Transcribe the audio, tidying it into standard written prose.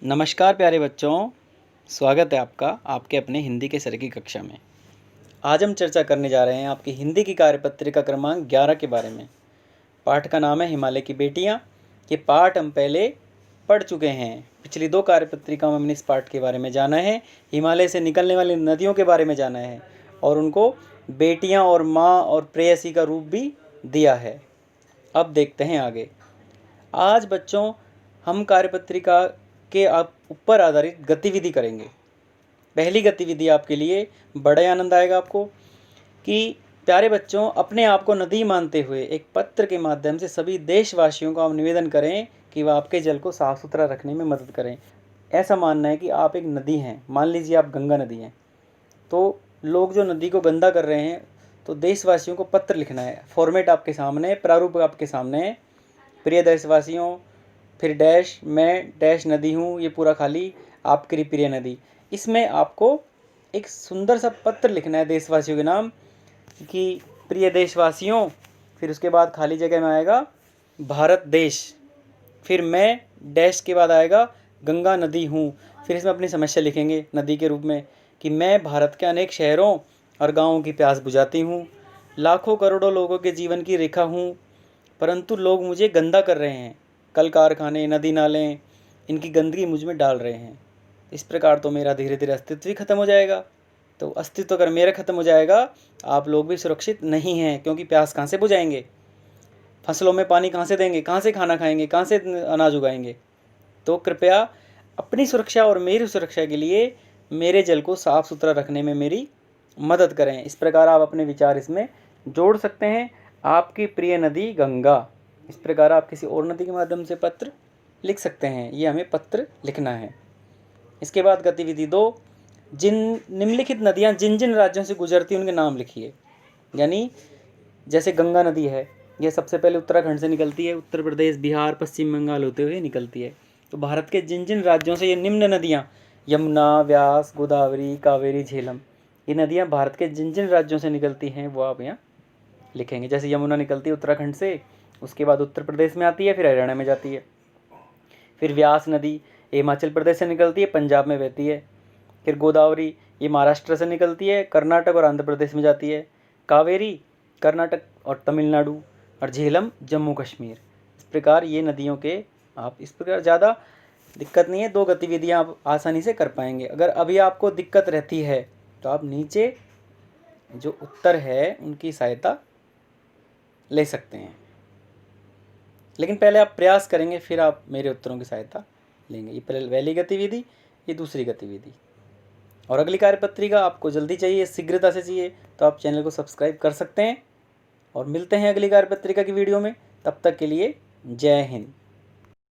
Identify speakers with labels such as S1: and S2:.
S1: नमस्कार प्यारे बच्चों, स्वागत है आपका आपके अपने हिंदी के सर की कक्षा में। आज हम चर्चा करने जा रहे हैं आपकी हिंदी की कार्यपत्रिका क्रमांक 11 के बारे में। पाठ का नाम है हिमालय की बेटियां। ये पाठ हम पहले पढ़ चुके हैं। पिछली 2 कार्यपत्रिकाओं में हमने इस पाठ के बारे में जाना है, हिमालय से निकलने वाली नदियों के बारे में जाना है और उनको बेटियाँ और माँ और प्रेयसी का रूप भी दिया है। अब देखते हैं आगे। आज बच्चों हम कार्यपत्रिका के ऊपर आधारित गतिविधि करेंगे। पहली गतिविधि आपके लिए बड़ा आनंद आएगा आपको कि प्यारे बच्चों, अपने आप को नदी मानते हुए एक पत्र के माध्यम से सभी देशवासियों को आप निवेदन करें कि वह आपके जल को साफ सुथरा रखने में मदद करें। ऐसा मानना है कि आप एक नदी हैं। मान लीजिए आप गंगा नदी हैं, तो लोग जो नदी को गंदा कर रहे हैं, तो देशवासियों को पत्र लिखना है। फॉर्मेट आपके सामने है, प्रारूप आपके सामने है। प्रिय देशवासियों, फिर डैश, मैं डैश नदी हूँ, ये पूरा खाली आपकी प्रिय नदी। इसमें आपको एक सुंदर सा पत्र लिखना है देशवासियों के नाम कि प्रिय देशवासियों, फिर उसके बाद खाली जगह में आएगा भारत देश, फिर मैं डैश के बाद आएगा गंगा नदी हूँ। फिर इसमें अपनी समस्या लिखेंगे नदी के रूप में कि मैं भारत के अनेक शहरों और गाँवों की प्यास बुझाती हूँ, लाखों करोड़ों लोगों के जीवन की रेखा हूँ, परंतु लोग मुझे गंदा कर रहे हैं। कल कारखाने, नदी नाले इनकी गंदगी मुझ में डाल रहे हैं। इस प्रकार तो मेरा धीरे धीरे अस्तित्व ही खत्म हो जाएगा। तो अस्तित्व अगर मेरा खत्म हो जाएगा, आप लोग भी सुरक्षित नहीं हैं, क्योंकि प्यास कहाँ से बुझाएंगे, फसलों में पानी कहाँ से देंगे, कहाँ से खाना खाएंगे, कहाँ से अनाज उगाएंगे। तो कृपया अपनी सुरक्षा और मेरी सुरक्षा के लिए मेरे जल को साफ सुथरा रखने में मेरी मदद करें। इस प्रकार आप अपने विचार इसमें जोड़ सकते हैं। आपकी प्रिय नदी गंगा, इस प्रकार आप किसी और नदी के माध्यम से पत्र लिख सकते हैं। ये हमें पत्र लिखना है। इसके बाद गतिविधि 2, जिन निम्नलिखित नदियाँ जिन जिन राज्यों से गुजरती हैं उनके नाम लिखिए। यानी जैसे गंगा नदी है, यह सबसे पहले उत्तराखंड से निकलती है, उत्तर प्रदेश, बिहार, पश्चिम बंगाल होते हुए निकलती है। तो भारत के जिन जिन राज्यों से ये निम्न नदियाँ यमुना, व्यास, गोदावरी, कावेरी, झेलम, ये नदियाँ भारत के जिन जिन राज्यों से निकलती हैं वो आप यहाँ लिखेंगे। जैसे यमुना निकलती है उत्तराखंड से, उसके बाद उत्तर प्रदेश में आती है, फिर हरियाणा में जाती है। फिर व्यास नदी हिमाचल प्रदेश से निकलती है, पंजाब में बहती है। फिर गोदावरी ये महाराष्ट्र से निकलती है, कर्नाटक और आंध्र प्रदेश में जाती है। कावेरी कर्नाटक और तमिलनाडु, और झेलम जम्मू कश्मीर। इस प्रकार ये नदियों के आप इस प्रकार ज़्यादा दिक्कत नहीं है, 2 गतिविधियाँ आप आसानी से कर पाएंगे। अगर अभी आपको दिक्कत रहती है तो आप नीचे जो उत्तर है उनकी सहायता ले सकते हैं, लेकिन पहले आप प्रयास करेंगे, फिर आप मेरे उत्तरों की सहायता लेंगे। ये पहली गतिविधि, ये दूसरी गतिविधि। और अगली कार्यपत्रिका आपको जल्दी चाहिए, शीघ्रता से चाहिए, तो आप चैनल को सब्सक्राइब कर सकते हैं। और मिलते हैं अगली कार्यपत्रिका की वीडियो में। तब तक के लिए जय हिंद।